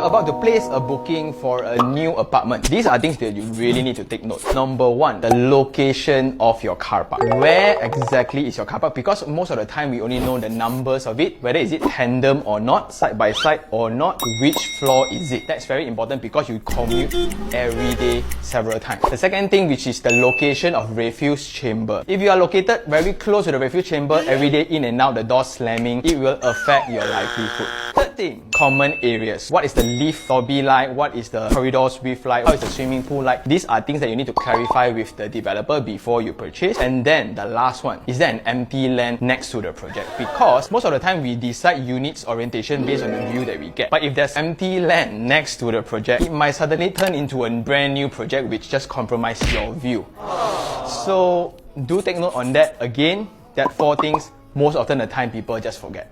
you're about to place a booking for a new apartment, these are things that you really need to take note. Number one, the location of your car park. Where exactly is your car park? Because most of the time we only know the numbers of it, whether is it tandem or not, side by side or not, which floor is it. That's very important because you commute every day several times. The second thing, which is the location of refuse chamber. If you are located very close to the refuse chamber, every day in and out, the door slamming, it will affect your livelihood. Third thing, common areas. What is the lift lobby like? What is the corridors width like? How is the swimming pool like? These are things that you need to clarify with the developer before you purchase. And then the last one, is there an empty land next to the project? Because most of the time we decide units orientation based on the view that we get. But if there's empty land next to the project, it might suddenly turn into a brand new project which just compromises your view. So do take note on that. Again, that 4 things, most often the time people just forget.